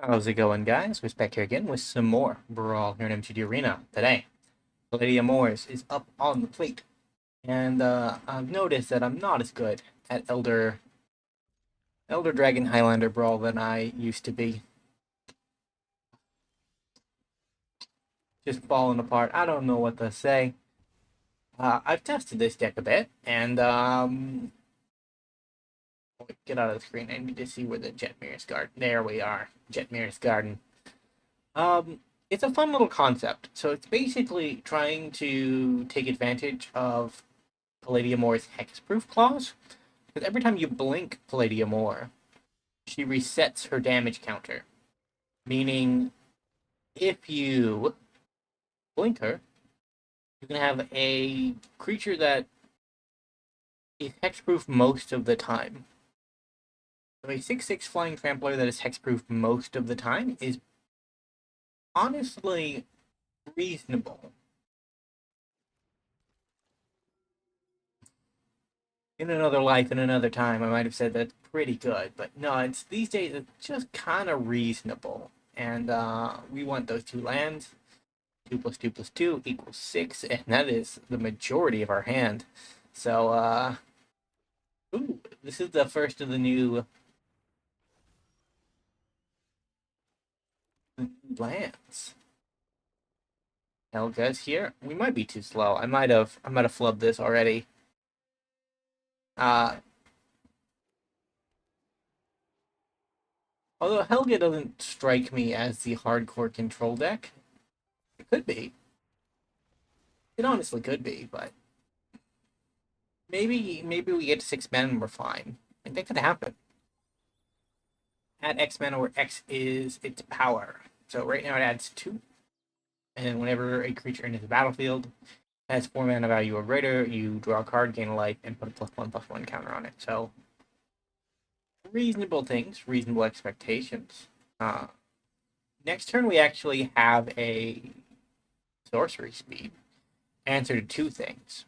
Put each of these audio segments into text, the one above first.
How's it going, guys? We're back here again with some more Brawl here in MTD Arena today. Palladia-Mors is up on the plate, and I've noticed that I'm not as good at Elder Dragon Highlander Brawl than I used to be. Just falling apart. I don't know what to say. I've tested this deck a bit, and get out of the screen. I need to see where the Jetmir's Garden. There we are, Jetmir's Garden. It's a fun little concept. So it's basically trying to take advantage of Palladia-Mors' hexproof clause. Because every time you blink Palladia-Mors, she resets her damage counter. Meaning, if you blink her, you can have a creature that is hexproof most of the time. So a 6/6 flying trampler that is hexproof most of the time is honestly reasonable. In another life, in another time, I might have said that's pretty good, but no, it's these days it's just kind of reasonable. And we want those two lands. 2 plus 2 plus 2 equals 6, and that is the majority of our hand. So, ooh, this is the first of the new lands. Helga's here. We might be too slow. I might have flubbed this already. Uh, Although Helga doesn't strike me as the hardcore control deck. It could be. It honestly could be, but maybe we get to 6 men and we're fine. Like that could happen. Add X mana where X is its power. So right now it adds 2. And whenever a creature enters the battlefield has 4 mana value or greater, you draw a card, gain a life, and put a +1/+1 counter on it. So reasonable things, reasonable expectations. Next turn we actually have a sorcery speed. Answer to 2 things.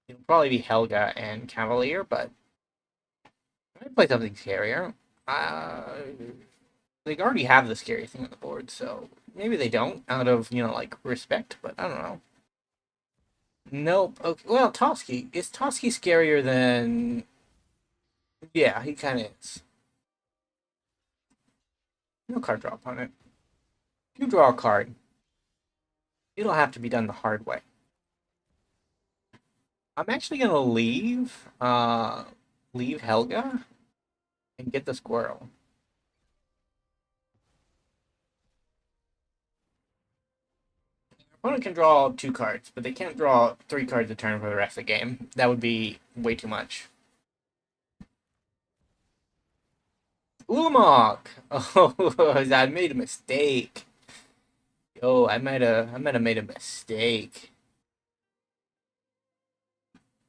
It'll probably be Helga and Cavalier, but I might play something scarier. They already have the scary thing on the board, so maybe they don't, out of, like, respect, but I don't know. Nope. Okay. Well, Toski. Is Toski scarier than. Yeah, he kind of is. No card draw opponent. If you draw a card, it'll have to be done the hard way. I'm actually gonna leave Helga and get the squirrel. Opponent can draw 2 cards, but they can't draw 3 cards a turn for the rest of the game. That would be way too much. Ulamog! Oh, I made a mistake. Oh, I might have made a mistake.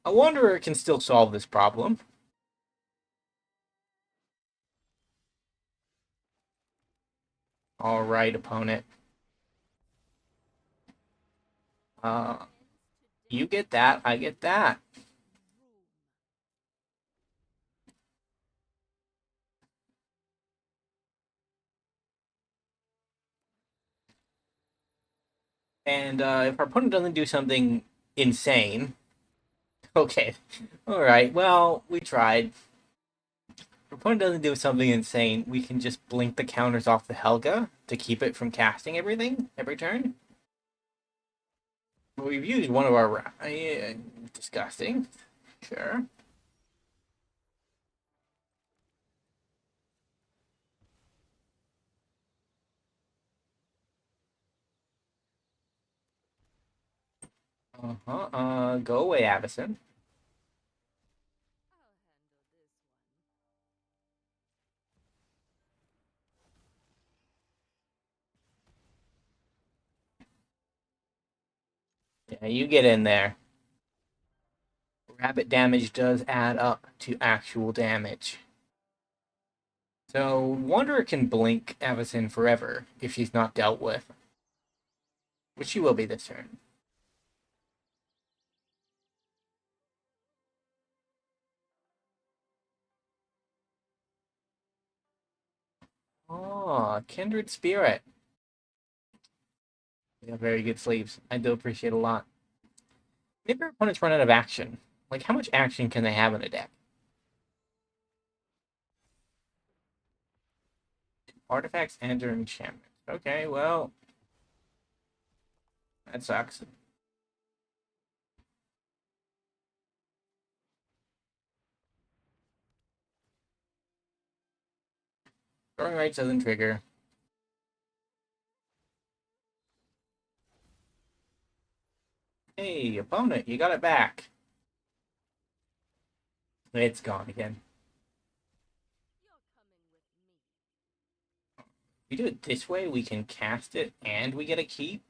A Wanderer can still solve this problem. All right, opponent. Uh, you get that, I get that. And if our opponent doesn't do something insane, okay, all right. Well, we tried. If our opponent doesn't do something insane, we can just blink the counters off the Helga to keep it from casting everything every turn. We've used one of our disgusting. Sure. Uh-huh. Go away, Avison. Yeah, you get in there. Rabbit damage does add up to actual damage. So Wanderer can blink Avison forever if she's not dealt with, which she will be this turn. Oh, Kindred Spirit. They have very good sleeves. I do appreciate a lot. Maybe our opponents run out of action. Like, how much action can they have in a deck? Artifacts and or enchantments. Okay, well, that sucks. Throwing rights doesn't trigger. Hey, opponent, you got it back. It's gone again. If we do it this way, we can cast it and we get to keep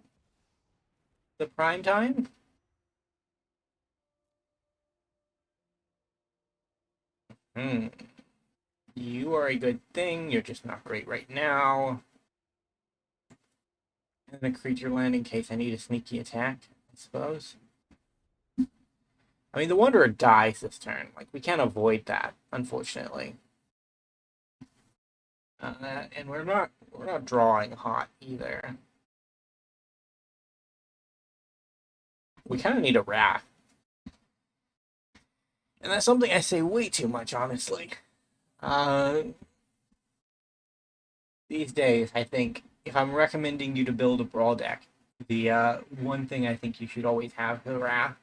the prime time. Hmm. You are a good thing. You're just not great right now. And a creature land in case I need a sneaky attack, I suppose. I mean, the Wanderer dies this turn. Like, we can't avoid that, unfortunately. And we're not drawing hot either. We kind of need a Wrath. And that's something I say way too much, honestly. These days, I think if I'm recommending you to build a Brawl deck, the one thing I think you should always have the Wrath,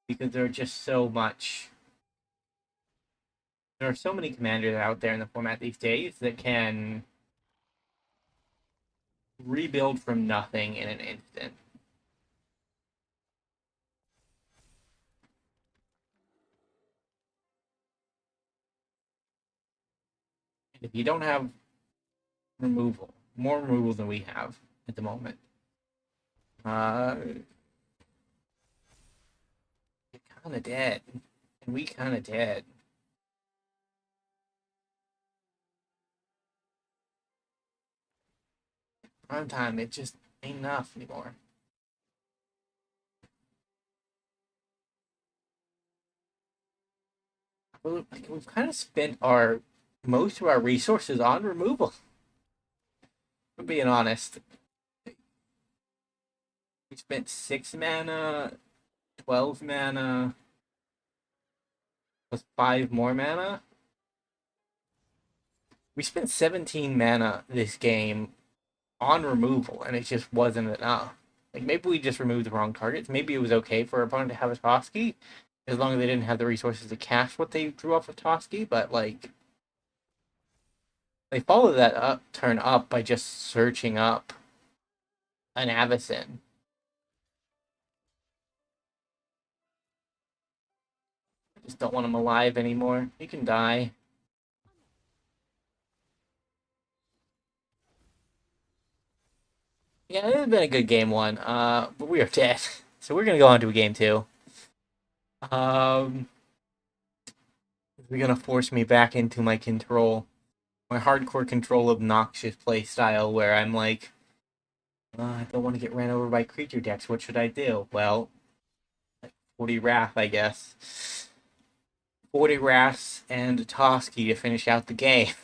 because there are just so much. There are so many commanders out there in the format these days that can rebuild from nothing in an instant. And if you don't have removal, more removal than we have at the moment, you're kind of dead. And we kind of dead. Prime time, it just ain't enough anymore. We've kind of spent our most of our resources on removal. I'm being honest. We spent 6 mana, 12 mana, plus 5 more mana. We spent 17 mana this game on removal, and it just wasn't enough. Like, maybe we just removed the wrong targets. Maybe it was okay for our opponent to have a Toski, as long as they didn't have the resources to cast what they drew off of Toski, but, like, they followed that turn up by just searching up an Avacyn. I just don't want him alive anymore. He can die. Yeah, it has been a good game one, but we are dead. So we're gonna go on to a game two. Um, You're gonna force me back into my control, my hardcore control obnoxious play style, where I'm like, I don't want to get ran over by creature decks. What should I do? Well, 40 Wrath, I guess. 40 Wraths and Toski to finish out the game.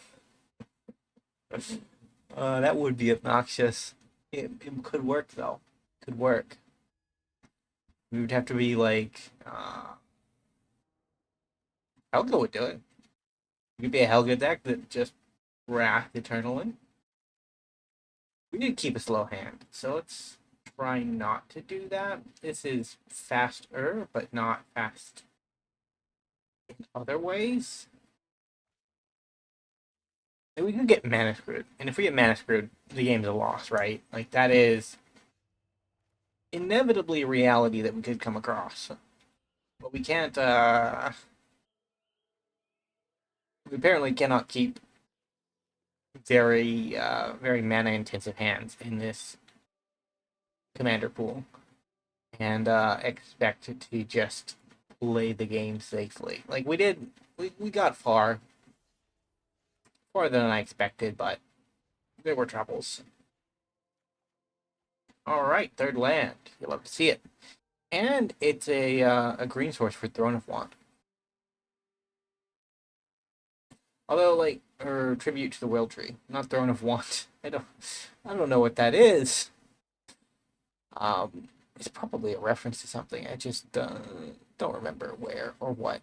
That would be obnoxious. It could work though. Could work. We would have to be like, Helga would do it. It could be a Helga deck that just Wrath Eternally. We need to keep a slow hand, so let's try not to do that. This is faster, but not fast in other ways. And we could get mana screwed, and if we get mana screwed, the game's a loss, right? Like, that is inevitably a reality that we could come across. But we can't, we apparently cannot keep very mana intensive hands in this commander pool and expect to just play the game safely. Like, we got farther than I expected, but there were troubles. All right, third land. You'll love to see it, and it's a green source for Throne of Want. Although, like, or tribute to the Will Tree, not Throne of Want. I don't know what that is. It's probably a reference to something. I just don't remember where or what.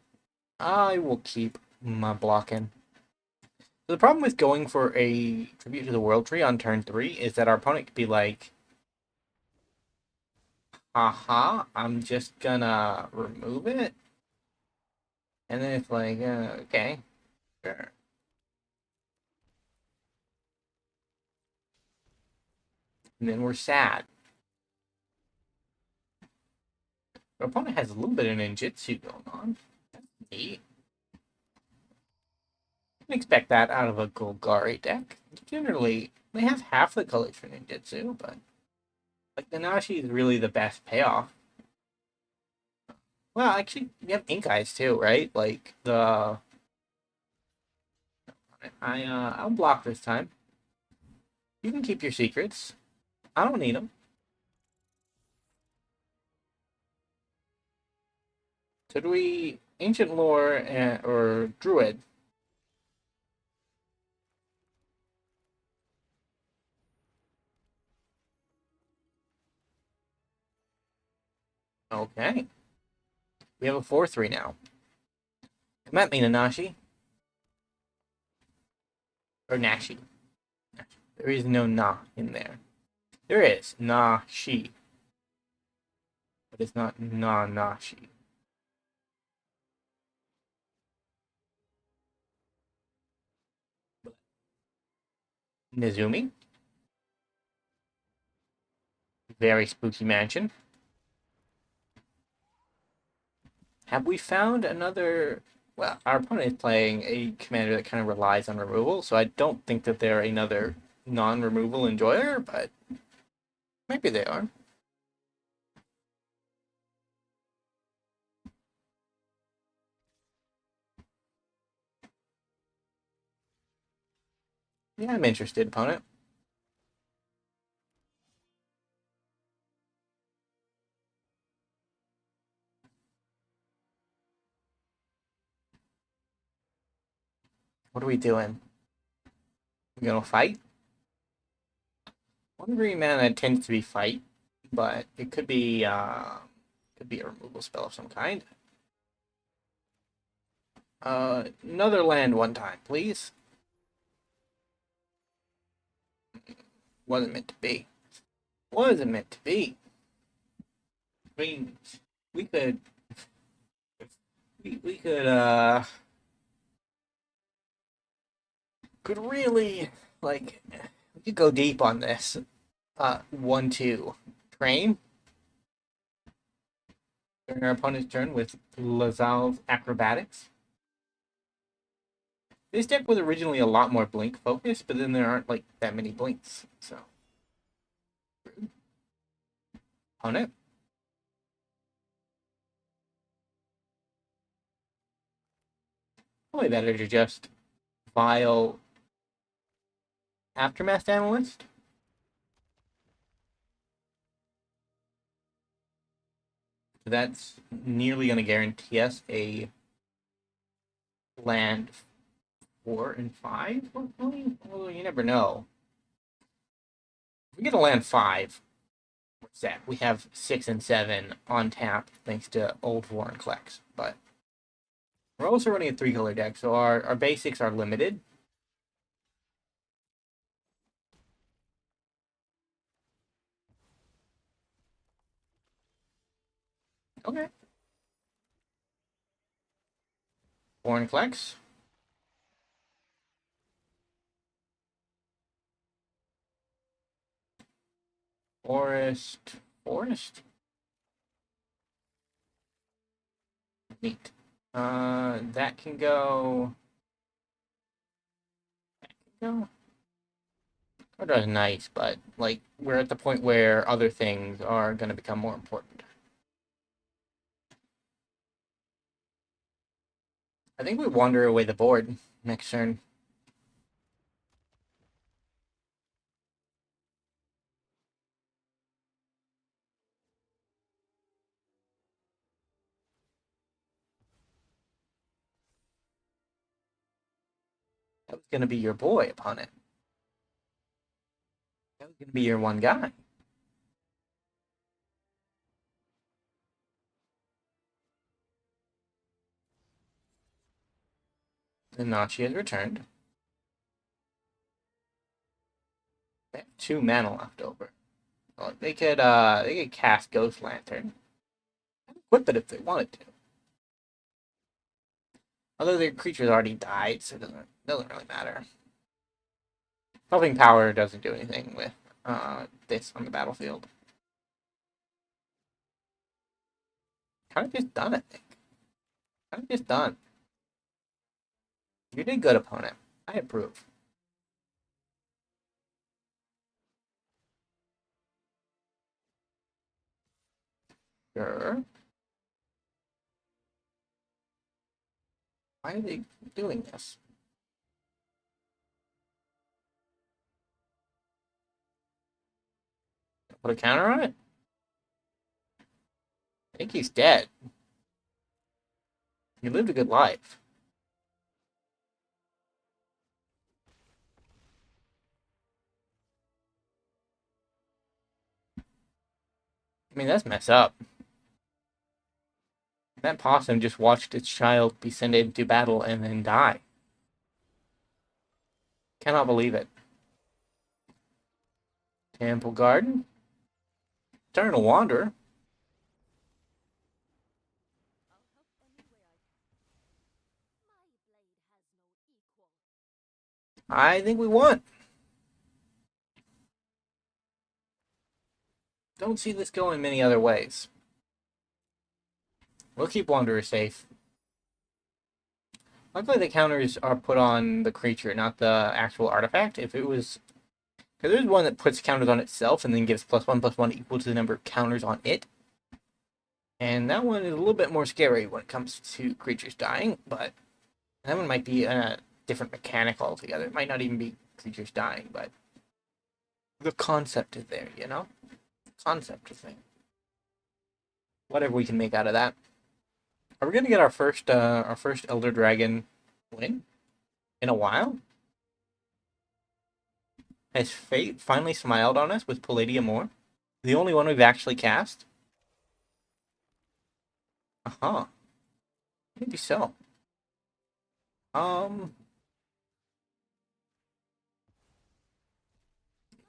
I will keep my blocking. So the problem with going for a tribute to the World Tree on turn 3 is that our opponent could be like, haha, I'm just gonna remove it. And then it's like, okay, sure. And then we're sad. Our opponent has a little bit of ninjutsu going on. That's neat. You can expect that out of a Golgari deck. Generally, they have half the colors for ninjutsu, but like the Nashi is really the best payoff. Well, actually, we have ink eyes too, right? Like the I'll block this time. You can keep your secrets. I don't need them. So do we ancient lore or druid? Okay, we have a 4/3 now. Come at me, Nanashi or Nashi. There is no na in there. There is na she, but it's not na nashi. Nizumi, very spooky mansion. Have we found another? Well, our opponent is playing a commander that kind of relies on removal, so I don't think that they're another non-removal enjoyer, but maybe they are. Yeah, I'm interested, opponent. What are we doing? We gonna fight? One green mana tends to be fight, but it could be a removal spell of some kind. Another land one time, please. Wasn't meant to be. Wasn't meant to be. I mean, we could we could really like we could go deep on this. 1/2 train during our opponent's turn with Lae'zel's Acrobatics. This deck was originally a lot more blink focused, but then there aren't like that many blinks, so opponent. Probably better to just file Aftermath Analyst. That's nearly going to guarantee us a land 4 and 5, hopefully. Well, you never know. If we get a land 5, what's that? We have 6 and 7 on tap thanks to Old Vorinclex. But we're also running a 3-color deck, so our basics are limited. Okay. Vorinclex. Forest. Forest? Neat. That can go. That can go. Card nice, but like we're at the point where other things are going to become more important. I think we wander away the board next turn. That was going to be your boy opponent. That was going to be your one guy. And Nachi has returned. They have 2 mana left over. Well, they could cast Ghost Lantern. Equip it if they wanted to. Although their creatures already died, so it doesn't really matter. Helping Power doesn't do anything with this on the battlefield. Kind of just done, I think. Kind of just done. You did good, opponent. I approve. Sure. Why are they doing this? Put a counter on it? I think he's dead. He lived a good life. I mean, that's messed up. That possum just watched its child be sent into battle and then die. Cannot believe it. Temple Garden. Eternal Wanderer. I think we won. Don't see this going many other ways. We'll keep Wanderer safe. Luckily, the counters are put on the creature, not the actual artifact. If it was... Because there's one that puts counters on itself and then gives +1/+1 equal to the number of counters on it. And that one is a little bit more scary when it comes to creatures dying, but that one might be a different mechanic altogether. It might not even be creatures dying, but the concept is there, you know? Concept is there. Whatever we can make out of that. Are we gonna get our first Elder Dragon win in a while? Has fate finally smiled on us with Palladia-Mors? The only one we've actually cast? Uh-huh. Maybe so.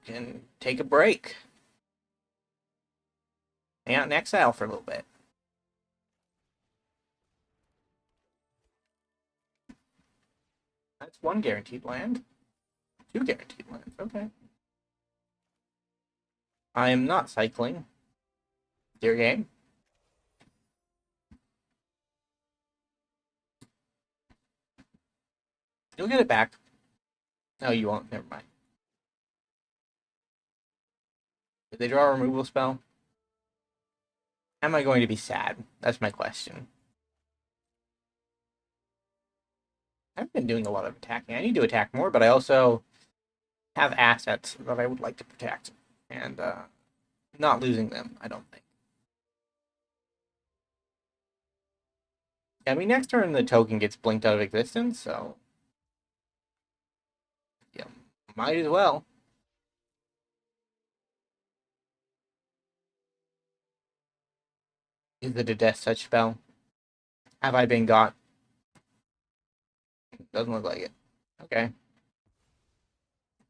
Can take a break. Hang out in exile for a little bit. That's 1 guaranteed land. 2 guaranteed lands, okay. I am not cycling. Dear game. You'll get it back. No, you won't. Never mind. Did they draw a removal spell? Am I going to be sad? That's my question. I've been doing a lot of attacking. I need to attack more, but I also have assets that I would like to protect. And not losing them, I don't think. I mean, next turn the token gets blinked out of existence, so... Yeah, might as well. Is it a death touch spell? Have I been got? Doesn't look like it. Okay.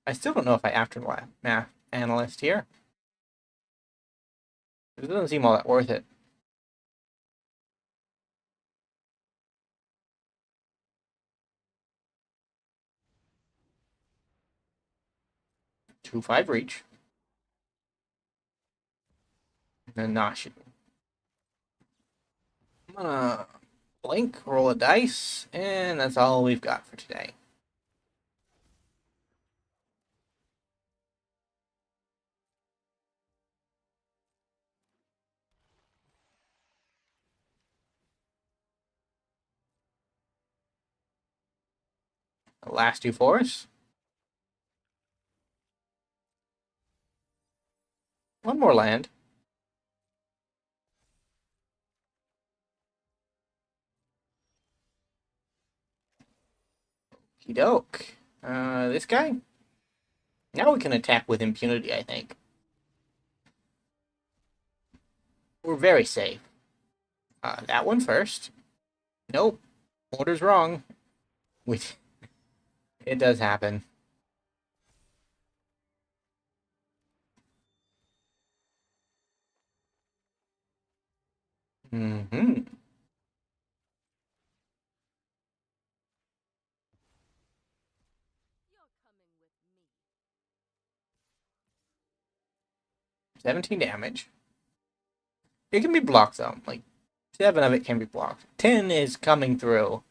I still don't know if I aftermath analyst here. It doesn't seem all that worth it. Two 5 reach. And Nashi. I'm gonna blink, roll a dice, and that's all we've got for today. The last 2 forests. 1 more land. Okey doke. This guy? Now we can attack with impunity, I think. We're very safe. That one first. Nope. Order's wrong. It does happen. Mm-hmm. 17 damage. It can be blocked though. Like 7 of it can be blocked. 10 is coming through.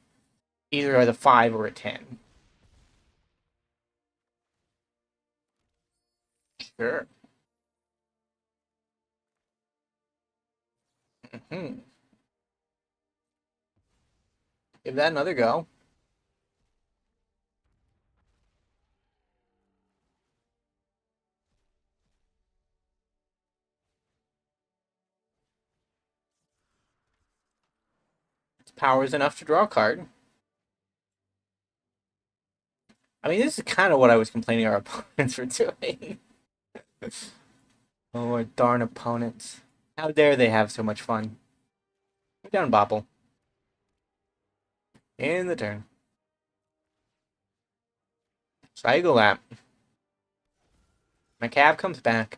Either as a 5 or a 10. Sure. Mm-hmm. Give that another go. Its power is enough to draw a card. I mean, this is kind of what I was complaining our opponents were doing. Oh, our darn opponents. How dare they have so much fun. Put down Bauble. In the turn. Cycle Lap. My cab comes back.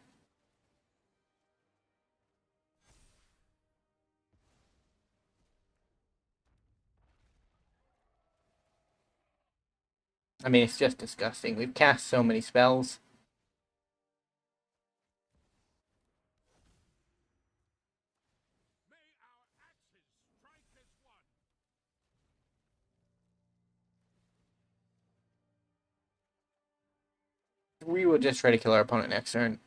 I mean, it's just disgusting. We've cast so many spells. We will just try to kill our opponent next turn.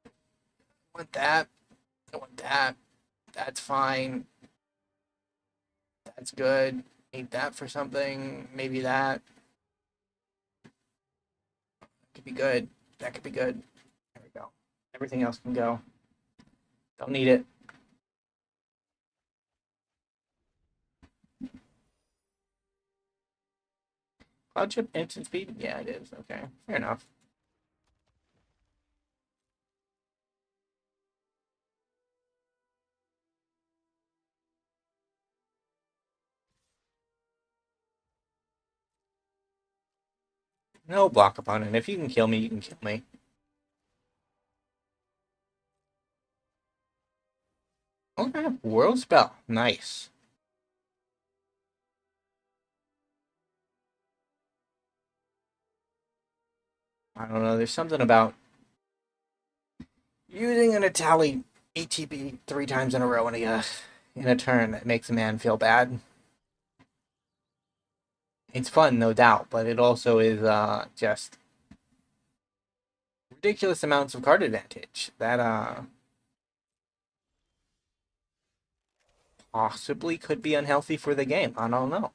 I want that. I want that. That's fine. That's good. Need that for something. Maybe that. Could be good. That could be good. There we go. Everything else can go. Don't need it. Cloud chip instant speed? Yeah, it is. Okay. Fair enough. No block opponent. If you can kill me, you can kill me. Okay. World spell. Nice. I don't know. There's something about using an Etali ATB 3 times in a row in a turn that makes a man feel bad. It's fun, no doubt, but it also is just ridiculous amounts of card advantage that possibly could be unhealthy for the game. I don't know.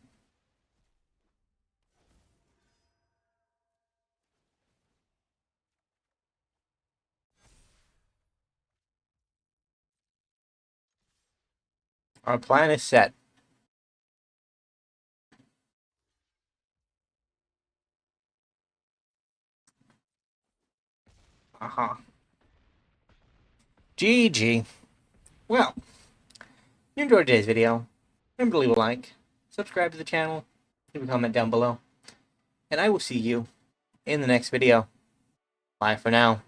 Our plan is set. Uh-huh. GG. Well, you enjoyed today's video. Remember to leave a like, subscribe to the channel, leave a comment down below, and I will see you in the next video. Bye for now.